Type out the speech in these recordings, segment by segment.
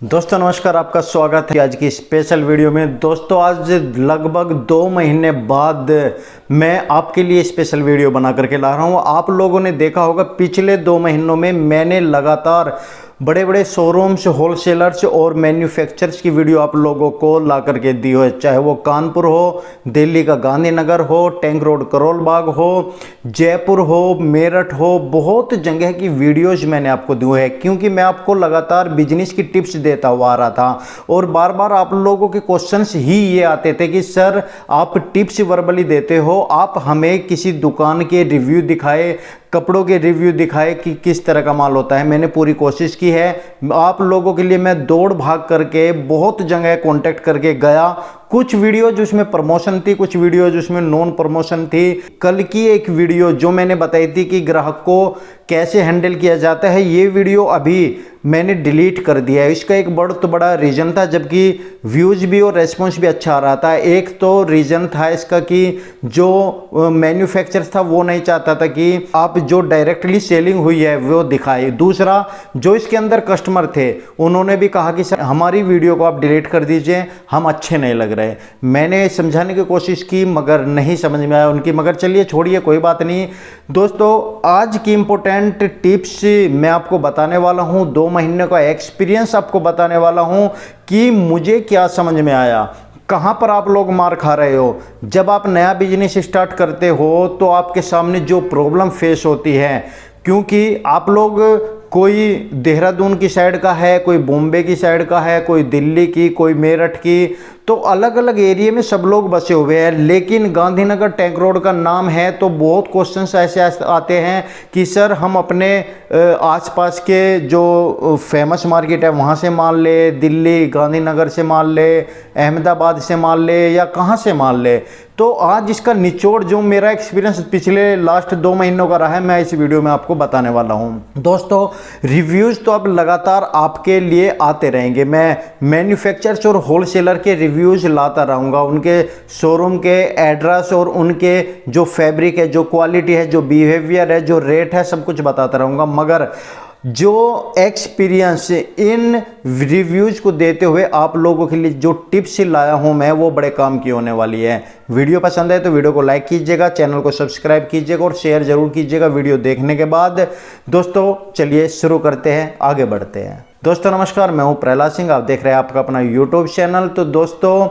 दोस्तों नमस्कार, आपका स्वागत है आज की स्पेशल वीडियो में। दोस्तों आज लगभग 2 महीने बाद मैं आपके लिए स्पेशल वीडियो बना करके ला रहा हूँ। आप लोगों ने देखा होगा पिछले 2 महीनों में मैंने लगातार बड़े बड़े शोरूम्स, होलसेलर्स और मैन्युफैक्चरर्स की वीडियो आप लोगों को ला करके दी हो, चाहे वो कानपुर हो, दिल्ली का गांधीनगर हो, टैंक रोड करोल बाग हो, जयपुर हो, मेरठ हो, बहुत जगह की वीडियोज मैंने आपको दी है, क्योंकि मैं आपको लगातार बिजनेस की टिप्स देता हुआ आ रहा था। और बार बार आप लोगों के क्वेश्चंस ही ये आते थे कि सर आप टिप्स वर्बली देते हो, आप हमें किसी दुकान के रिव्यू दिखाए, कपड़ों के रिव्यू दिखाए कि किस तरह का माल होता है। मैंने पूरी कोशिश की है आप लोगों के लिए। मैं दौड़ भाग करके बहुत जगह कांटेक्ट करके गया। कुछ वीडियो जिसमें प्रमोशन थी, कुछ वीडियो जिसमें नॉन प्रमोशन थी। कल की एक वीडियो जो मैंने बताई थी कि ग्राहक को कैसे हैंडल किया जाता है, ये वीडियो अभी मैंने डिलीट कर दिया है। इसका एक बहुत बड़ा रीज़न था, जबकि व्यूज़ भी और रेस्पॉन्स भी अच्छा आ रहा था। एक तो रीज़न था इसका कि जो मैन्युफैक्चरर था वो नहीं चाहता था कि आप जो डायरेक्टली सेलिंग हुई है वो दिखाए। दूसरा, जो इसके अंदर कस्टमर थे उन्होंने भी कहा कि सर हमारी वीडियो को आप डिलीट कर दीजिए, हम अच्छे नहीं लग रहे। मैंने समझाने की कोशिश की मगर नहीं समझ में आया उनकी, मगर चलिए छोड़िए, कोई बात नहीं। दोस्तों आज की इंपॉर्टेंट टिप्स मैं आपको बताने वाला हूं, 2 महीने का एक्सपीरियंस आपको बताने वाला हूं कि मुझे क्या समझ में आया, कहां पर आप लोग मार खा रहे हो। जब आप नया बिजनेस स्टार्ट करते हो तो आपके सामने जो प्रॉब्लम फेस होती है, क्योंकि आप लोग कोई देहरादून की साइड का है, कोई बॉम्बे की साइड का है, कोई दिल्ली की, कोई मेरठ की, तो अलग अलग एरिया में सब लोग बसे हुए हैं। लेकिन गांधीनगर टैंक रोड का नाम है तो बहुत क्वेश्चंस ऐसे आते हैं कि सर हम अपने आसपास के जो फेमस मार्केट है वहाँ से माल ले, दिल्ली गांधीनगर से माल ले, अहमदाबाद से माल ले, या कहाँ से माल ले। तो आज इसका निचोड़ जो मेरा एक्सपीरियंस पिछले लास्ट 2 महीनों का रहा है, मैं इस वीडियो में आपको बताने वाला हूं। दोस्तों रिव्यूज़ तो अब लगातार आपके लिए आते रहेंगे। मैं मैन्युफैक्चरर्स और होलसेलर के रिव्यूज़ लाता रहूँगा, उनके शोरूम के एड्रेस और उनके जो फैब्रिक है, जो क्वालिटी है, जो बिहेवियर है, जो रेट है, सब कुछ बताता रहूँगा। मगर जो एक्सपीरियंस इन रिव्यूज़ को देते हुए आप लोगों के लिए जो टिप्स लाया हूं मैं, वो बड़े काम की होने वाली है। वीडियो पसंद है तो वीडियो को लाइक कीजिएगा, चैनल को सब्सक्राइब कीजिएगा और शेयर जरूर कीजिएगा वीडियो देखने के बाद। दोस्तों चलिए शुरू करते हैं, आगे बढ़ते हैं। दोस्तों नमस्कार, मैं हूं प्रहलाद सिंह, आप देख रहे हैं आपका अपना यूट्यूब चैनल। तो दोस्तों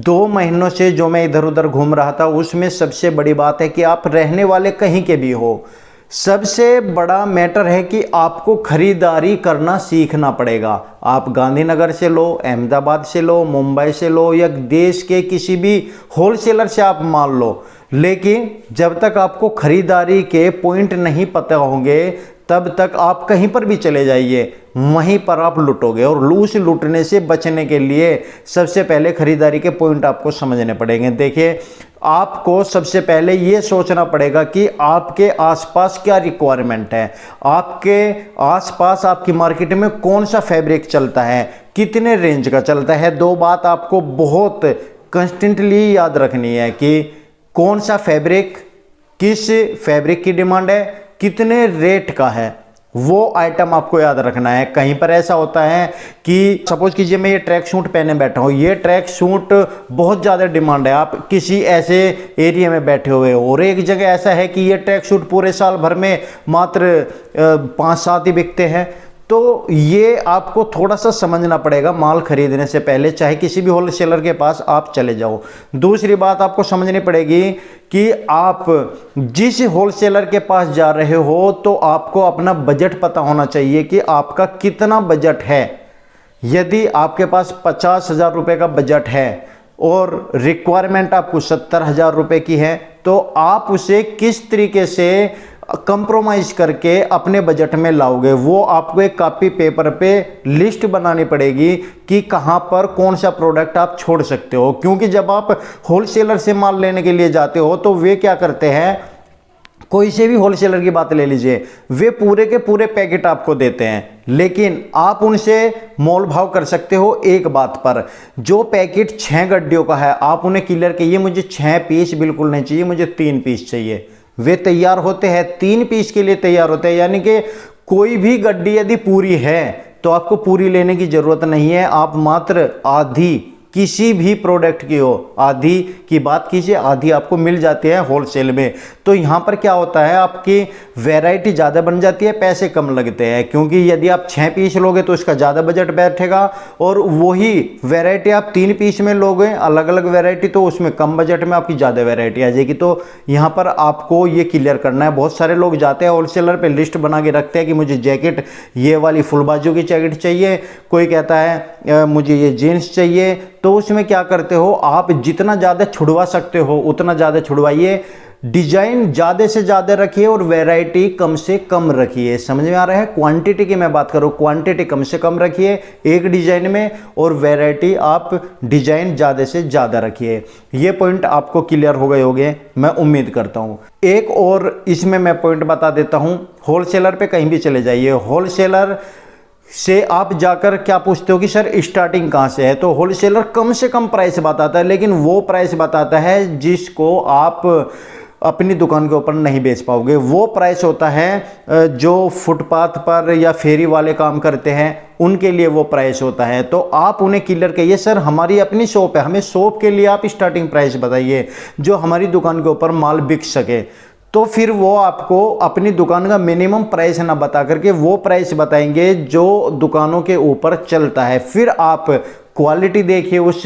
2 महीनों से जो मैं इधर उधर घूम रहा था उसमें सबसे बड़ी बात है कि आप रहने वाले कहीं के भी हो, सबसे बड़ा मैटर है कि आपको खरीदारी करना सीखना पड़ेगा। आप गांधीनगर से लो, अहमदाबाद से लो, मुंबई से लो, या देश के किसी भी होलसेलर से आप माल लो, लेकिन जब तक आपको खरीदारी के पॉइंट नहीं पता होंगे तब तक आप कहीं पर भी चले जाइए, वहीं पर आप लुटोगे। और उस लूटने से बचने के लिए सबसे पहले खरीदारी के पॉइंट आपको समझने पड़ेंगे। देखिए, आपको सबसे पहले ये सोचना पड़ेगा कि आपके आसपास क्या रिक्वायरमेंट है, आपके आसपास आपकी मार्केट में कौन सा फैब्रिक चलता है, कितने रेंज का चलता है। 2 बात आपको बहुत कंस्टेंटली याद रखनी है कि कौन सा फैब्रिक, किस फैब्रिक की डिमांड है, कितने रेट का है, वो आइटम आपको याद रखना है। कहीं पर ऐसा होता है कि सपोज कीजिए मैं ये ट्रैक सूट पहने बैठा हूँ, ये ट्रैक सूट बहुत ज़्यादा डिमांड है, आप किसी ऐसे एरिया में बैठे हुए हो, और एक जगह ऐसा है कि ये ट्रैक सूट पूरे साल भर में मात्र 5-7 ही बिकते हैं। तो ये आपको थोड़ा सा समझना पड़ेगा माल खरीदने से पहले, चाहे किसी भी होलसेलर के पास आप चले जाओ। दूसरी बात आपको समझनी पड़ेगी कि आप जिस होलसेलर के पास जा रहे हो तो आपको अपना बजट पता होना चाहिए कि आपका कितना बजट है। यदि आपके पास 50,000 रुपये का बजट है और रिक्वायरमेंट आपको 70,000 रुपये की है, तो आप उसे किस तरीके से कंप्रोमाइज करके अपने बजट में लाओगे, वो आपको एक कॉपी पेपर पे लिस्ट बनानी पड़ेगी कि कहां पर कौन सा प्रोडक्ट आप छोड़ सकते हो। क्योंकि जब आप होलसेलर से माल लेने के लिए जाते हो तो वे क्या करते हैं, कोई से भी होलसेलर की बात ले लीजिए, वे पूरे के पूरे पैकेट आपको देते हैं, लेकिन आप उनसे मोल भाव कर सकते हो एक बात पर। जो पैकेट 6 गड्डियों का है, आप उन्हें क्लियर कहिए मुझे 6 पीस बिल्कुल नहीं चाहिए, मुझे 3 पीस चाहिए। वे तैयार होते हैं, 3 पीस के लिए तैयार होते हैं। यानी कि कोई भी गड्डी यदि पूरी है तो आपको पूरी लेने की ज़रूरत नहीं है। आप मात्र आधी, किसी भी प्रोडक्ट की हो, आधी की बात कीजिए, आधी आपको मिल जाती है होलसेल में। तो यहाँ पर क्या होता है, आपकी वैरायटी ज़्यादा बन जाती है, पैसे कम लगते हैं, क्योंकि यदि आप 6 पीस लोगे तो इसका ज़्यादा बजट बैठेगा, और वही वैरायटी आप 3 पीस में लोगे अलग अलग वैरायटी, तो उसमें कम बजट में आपकी ज़्यादा वैरायटी आ जाएगी। तो यहाँ पर आपको ये क्लियर करना है। बहुत सारे लोग जाते हैं होलसेलर पे, लिस्ट बना के रखते हैं कि मुझे जैकेट, ये वाली फुल बाजू की जैकेट चाहिए, कोई कहता है मुझे ये जीन्स चाहिए। तो उसमें क्या करते हो, आप जितना ज़्यादा छुड़वा सकते हो उतना ज़्यादा छुड़वाइए, डिजाइन ज़्यादा से ज़्यादा रखिए और वैरायटी कम से कम रखिए। समझ में आ रहा है? क्वांटिटी की मैं बात करूँ, क्वांटिटी कम से कम रखिए एक डिजाइन में, और वैरायटी आप डिजाइन ज़्यादा से ज़्यादा रखिए। ये पॉइंट आपको क्लियर हो गए होंगे, मैं उम्मीद करता हूँ। एक और इसमें मैं पॉइंट बता देता हूँ, होलसेलर पे कहीं भी चले जाइए, होलसेलर से आप जाकर क्या पूछते हो कि सर स्टार्टिंग कहाँ से है, तो होलसेलर कम से कम प्राइस बताता है, लेकिन वो प्राइस बताता है जिसको आप अपनी दुकान के ऊपर नहीं बेच पाओगे। वो प्राइस होता है जो फुटपाथ पर या फेरी वाले काम करते हैं उनके लिए वो प्राइस होता है। तो आप उन्हें क्लियर कहिए, सर हमारी अपनी शॉप है, हमें शॉप के लिए आप स्टार्टिंग प्राइस बताइए जो हमारी दुकान के ऊपर माल बिक सके। तो फिर वो आपको अपनी दुकान का मिनिमम प्राइस ना बता करके वो प्राइस बताएंगे जो दुकानों के ऊपर चलता है। फिर आप क्वालिटी देखिए उस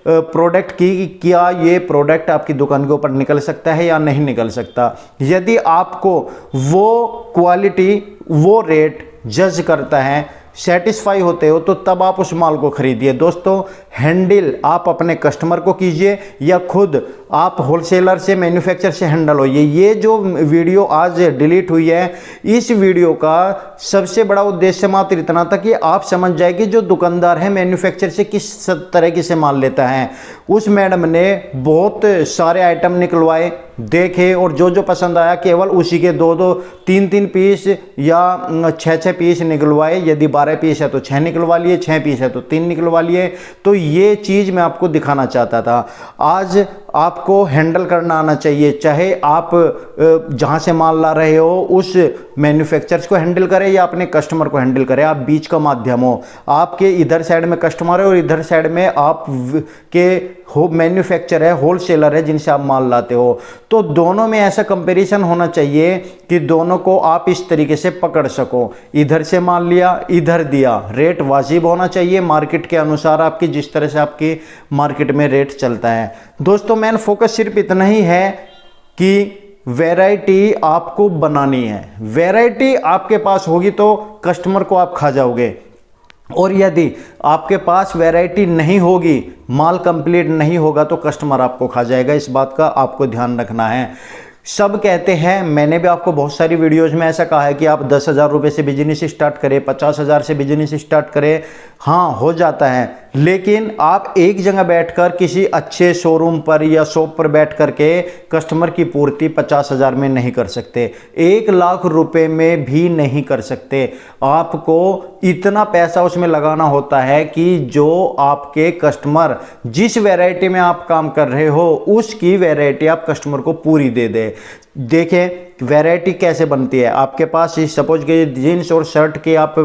प्रोडक्ट की, क्या ये प्रोडक्ट आपकी दुकान के ऊपर निकल सकता है या नहीं निकल सकता। यदि आपको वो क्वालिटी, वो रेट जज करता है, सेटिस्फाई होते हो, तो तब आप उस माल को खरीदिए। दोस्तों, हैंडल आप अपने कस्टमर को कीजिए या खुद आप होलसेलर से, मैन्युफैक्चरर से हैंडल होइए। ये जो वीडियो आज डिलीट हुई है, इस वीडियो का सबसे बड़ा उद्देश्य मात्र इतना था कि आप समझ जाए कि जो दुकानदार है मैन्युफैक्चरर से किस तरह से माल लेता है। उस मैडम ने बहुत सारे आइटम निकलवाए, देखे, और जो जो पसंद आया केवल उसी के 2-2, 3-3 पीस या 6-6 पीस निकलवाए। यदि 12 पीस है तो 6 निकलवा लिए, 6 पीस है तो 3 निकलवा लिए। तो ये चीज़ मैं आपको दिखाना चाहता था। आज आपको हैंडल करना आना चाहिए, चाहे आप जहाँ से माल ला रहे हो उस मैन्युफैक्चरर्स को हैंडल करें या अपने कस्टमर को हैंडल करें। आप बीच का माध्यम हो, आपके इधर साइड में कस्टमर है और इधर साइड में आप के हो मैन्युफैक्चर है, होलसेलर है जिनसे आप माल लाते हो। तो दोनों में ऐसा कंपैरिजन होना चाहिए कि दोनों को आप इस तरीके से पकड़ सको, इधर से माल लिया, इधर दिया, रेट वाजिब होना चाहिए मार्केट के अनुसार, आपकी जिस तरह से आपकी मार्केट में रेट चलता है। दोस्तों, मेन फोकस सिर्फ इतना ही है कि वैरायटी आपको बनानी है। वैरायटी आपके पास होगी तो कस्टमर को आप खा जाओगे, और यदि आपके पास वैरायटी नहीं होगी, माल कंप्लीट नहीं होगा, तो कस्टमर आपको खा जाएगा। इस बात का आपको ध्यान रखना है। सब कहते हैं, मैंने भी आपको बहुत सारी वीडियोज़ में ऐसा कहा है कि आप 10,000 रुपये से बिजनेस स्टार्ट करें, 50,000 से बिजनेस स्टार्ट करें। हाँ, हो जाता है, लेकिन आप एक जगह बैठकर किसी अच्छे शोरूम पर या शॉप पर बैठ करके कस्टमर की पूर्ति 50,000 में नहीं कर सकते, 1 लाख रुपए में भी नहीं कर सकते। आपको इतना पैसा उसमें लगाना होता है कि जो आपके कस्टमर, जिस वैरायटी में आप काम कर रहे हो उसकी वैरायटी आप कस्टमर को पूरी दे दे। देखें वैरायटी कैसे बनती है। आपके पास सपोज कि जीन्स और शर्ट के आप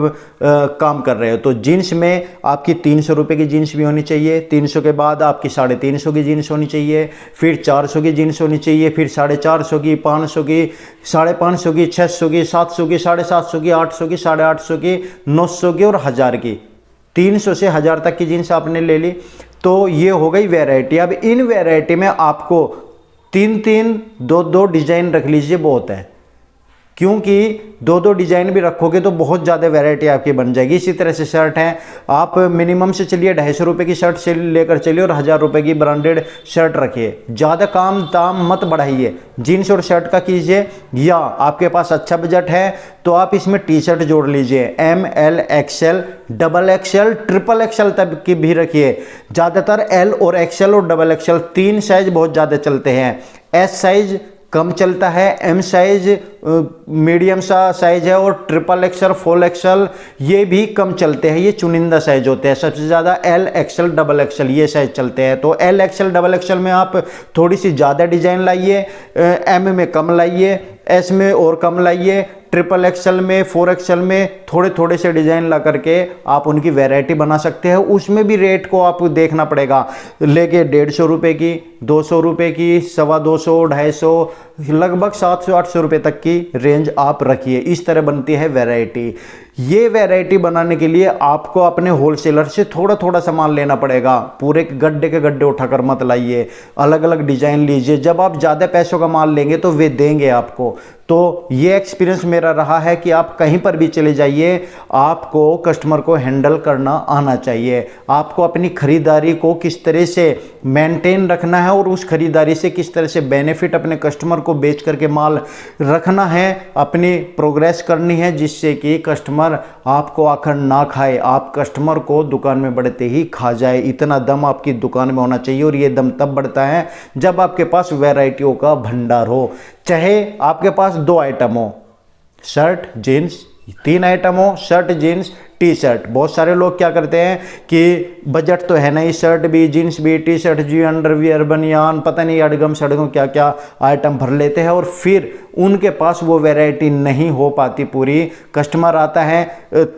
काम कर रहे हो, तो जीन्स में आपकी 300 रुपये की जीन्स भी होनी चाहिए, 300 के बाद आपकी 350 की जीन्स होनी चाहिए, फिर 400 की जीन्स होनी चाहिए, फिर 450 की, 500 की, 550 की, 600 की, 700 की, 750 की, 800 की, 850 की, 900 की और 1000 की। 300 से 1000 तक की जीन्स आपने ले ली, तो ये हो गई वैरायटी। अब इन वैरायटी में आपको 3-3, 2-2 डिजाइन रख लीजिए, बहुत है, क्योंकि 2-2 डिजाइन भी रखोगे तो बहुत ज़्यादा वैरायटी आपकी बन जाएगी। इसी तरह से शर्ट है, आप मिनिमम से चलिए 250 रुपये की शर्ट से लेकर चलिए और 1000 रुपये की ब्रांडेड शर्ट रखिए। ज़्यादा काम दाम मत बढ़ाइए, जीन्स और शर्ट का कीजिए। या आपके पास अच्छा बजट है तो आप इसमें टी शर्ट जोड़ लीजिए, ML, XL, XXL, XXL तक की भी रखिए। ज़्यादातर L और XL और XXL 3 साइज बहुत ज़्यादा चलते हैं। S साइज कम चलता है, M साइज मीडियम सा साइज है, और XXL, XXL ये भी कम चलते हैं, ये चुनिंदा साइज होते हैं। सबसे ज़्यादा L, XL, XXL ये साइज चलते हैं। तो L, XL, XXL में आप थोड़ी सी ज़्यादा डिजाइन लाइए, M में कम लाइए, S में और कम लाइए, XXL में, 4XL में थोड़े थोड़े से डिज़ाइन ला करके आप उनकी वैरायटी बना सकते हैं। उसमें भी रेट को आपको देखना पड़ेगा, लेके 150 रुपये की, 200 रुपये की, 225, 250, लगभग 700-800 रुपये तक की रेंज आप रखिए। इस तरह बनती है वैरायटी। ये वैरायटी बनाने के लिए आपको अपने होलसेलर से थोड़ा थोड़ा सामान लेना पड़ेगा। पूरे गड्ढे के गड्ढे उठाकर मत लाइए, अलग अलग डिजाइन लीजिए। जब आप ज़्यादा पैसों का माल लेंगे तो वे देंगे आपको। तो ये एक्सपीरियंस मेरा रहा है कि आप कहीं पर भी चले जाइए, आपको कस्टमर को हैंडल करना आना चाहिए। आपको अपनी खरीदारी को किस तरह से मेंटेन रखना है और उस खरीदारी से किस तरह से बेनिफिट अपने कस्टमर को बेच करके माल रखना है, अपनी प्रोग्रेस करनी है, जिससे कि कस्टमर आपको आखिर ना खाए, आप कस्टमर को दुकान में बढ़ते ही खा जाए। इतना दम आपकी दुकान में होना चाहिए। और ये दम तब बढ़ता है जब आपके पास वैरायटियों का भंडार हो। चाहे आपके पास 2 आइटम हो, शर्ट जीन्स, 3 आइटम हो, शर्ट जीन्स टी शर्ट। बहुत सारे लोग क्या करते हैं कि बजट तो है नहीं, शर्ट भी, जीन्स भी, टी शर्ट जी, अंडरवियर, बनियान, पता नहीं अड़गम सड़गम क्या क्या आइटम भर लेते हैं और फिर उनके पास वो वैरायटी नहीं हो पाती पूरी। कस्टमर आता है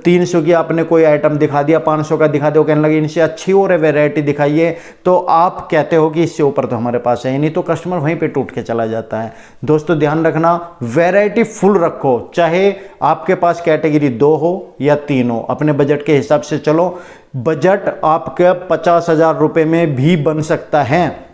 300 की आपने कोई आइटम दिखा दिया, 500 का दिखा दिया, कहने लगे इनसे अच्छी और वैरायटी दिखाइए, तो आप कहते हो कि इससे ऊपर तो हमारे पास है ही नहीं, तो कस्टमर वहीं पे टूट के चला जाता है। दोस्तों ध्यान रखना, वैरायटी फुल रखो, चाहे आपके पास कैटेगरी 2 हो या 3 हो, अपने बजट के हिसाब से चलो। बजट आपके 50,000 रुपये में भी बन सकता है।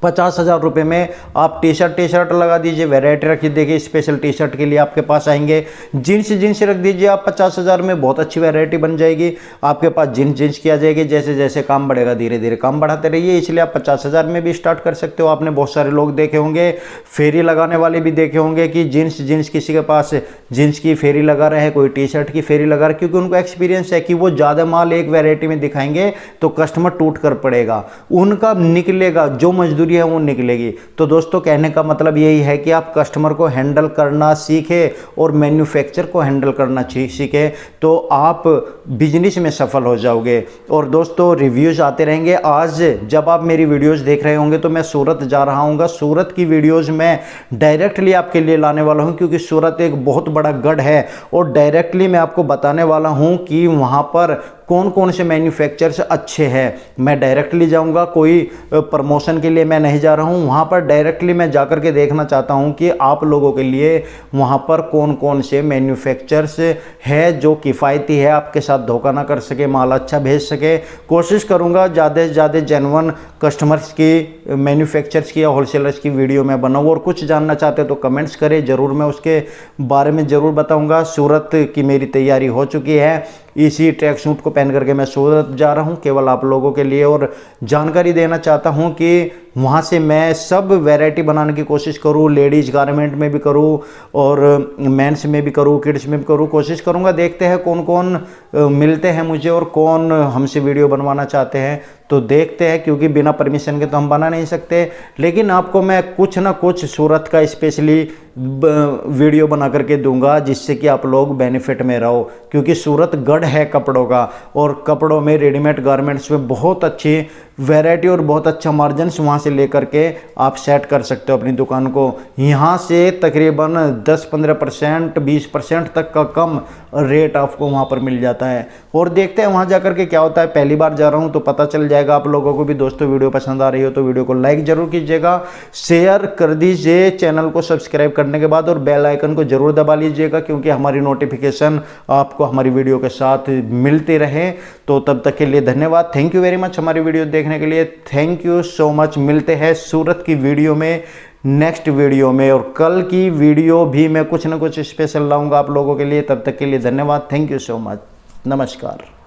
50,000 रुपये में आप टी शर्ट लगा दीजिए, वैरायटी रखिए। देखिए स्पेशल टी शर्ट के लिए आपके पास आएंगे। जीन्स रख दीजिए आप 50,000 में, बहुत अच्छी वैरायटी बन जाएगी आपके पास। जीन्स की आ जाएगी। जैसे जैसे काम बढ़ेगा धीरे धीरे काम बढ़ाते रहिए, इसलिए आप 50,000 में भी स्टार्ट कर सकते हो। आपने बहुत सारे लोग देखे होंगे, फेरी लगाने वाले भी देखे होंगे कि जीन्स किसी के पास जीन्स की फेरी लगा रहे हैं, कोई टी शर्ट की फेरी लगा रहे, क्योंकि उनको एक्सपीरियंस है कि वो ज़्यादा माल एक वैरायटी में दिखाएंगे तो कस्टमर टूट कर पड़ेगा, उनका निकलेगा, जो मजदूरी है वो निकलेगी। तो दोस्तों कहने का मतलब यही है कि आप कस्टमर को हैंडल करना सीखें और मैन्युफैक्चर को हैंडल करना सीखें, तो आप बिजनेस में सफल हो जाओगे। और दोस्तों रिव्यूज़ आते रहेंगे। आज जब आप मेरी वीडियोस देख रहे होंगे तो मैं सूरत जा रहा हूँ। सूरत की वीडियोस मैं डायरेक्टली आपके लिए लाने वाला हूँ, क्योंकि सूरत एक बहुत बड़ा गढ़ है और डायरेक्टली मैं आपको बताने वाला हूँ कि वहाँ पर कौन कौन से मैन्युफैक्चरर्स अच्छे हैं। मैं डायरेक्टली जाऊंगा, कोई प्रमोशन के लिए मैं नहीं जा रहा हूं। वहां पर डायरेक्टली मैं जाकर के देखना चाहता हूं कि आप लोगों के लिए वहां पर कौन कौन से मैन्युफैक्चरर्स है जो किफ़ायती है, आपके साथ धोखा ना कर सके, माल अच्छा भेज सके। कोशिश करूंगा ज़्यादा से ज़्यादा जेन्युइन कस्टमर्स की, मैन्युफैक्चरर्स की या होलसेलर्स की वीडियो मैं बनाऊँ। और कुछ जानना चाहते तो कमेंट्स करें, ज़रूर मैं उसके बारे में ज़रूर बताऊँगा। सूरत की मेरी तैयारी हो चुकी है, इसी ट्रैक सूट को पहन करके मैं सूरत जा रहा हूं केवल आप लोगों के लिए, और जानकारी देना चाहता हूं कि वहां से मैं सब वैरायटी बनाने की कोशिश करूं। लेडीज़ गारमेंट में भी करूं और मेंस में भी करूं, किड्स में भी करूं, कोशिश करूंगा। देखते हैं कौन कौन मिलते हैं मुझे और कौन हमसे वीडियो बनवाना चाहते हैं, तो देखते हैं, क्योंकि बिना परमिशन के तो हम बना नहीं सकते। लेकिन आपको मैं कुछ ना कुछ सूरत का स्पेशली वीडियो बना करके दूंगा, जिससे कि आप लोग बेनिफिट में रहो, क्योंकि सूरत गढ़ है कपड़ों का, और कपड़ों में रेडीमेड गारमेंट्स में बहुत अच्छी वैरायटी और बहुत अच्छा मार्जिन्स वहाँ से लेकर के आप सेट कर सकते हो अपनी दुकान को। यहाँ से तकरीबन 10-15%, 20% तक का कम रेट आपको वहाँ पर मिल जाता है। और देखते हैं वहाँ जाकर के क्या होता है। पहली बार जा रहा हूँ तो पता चल जाएगा आप लोगों को भी। दोस्तों वीडियो पसंद आ रही हो तो वीडियो को लाइक ज़रूर कीजिएगा, शेयर कर दीजिए चैनल को सब्सक्राइब करने के बाद, और बेल आइकन को ज़रूर दबा लीजिएगा, क्योंकि हमारी नोटिफिकेशन आपको हमारी वीडियो के साथ मिलते रहे। तो तब तक के लिए धन्यवाद, थैंक यू वेरी मच हमारी वीडियो देखने के लिए। Thank you so much. मिलते हैं सूरत की वीडियो में, नेक्स्ट वीडियो में, और कल की वीडियो भी मैं कुछ ना कुछ स्पेशल लाऊंगा आप लोगों के लिए। तब तक के लिए धन्यवाद, थैंक यू सो मच, नमस्कार।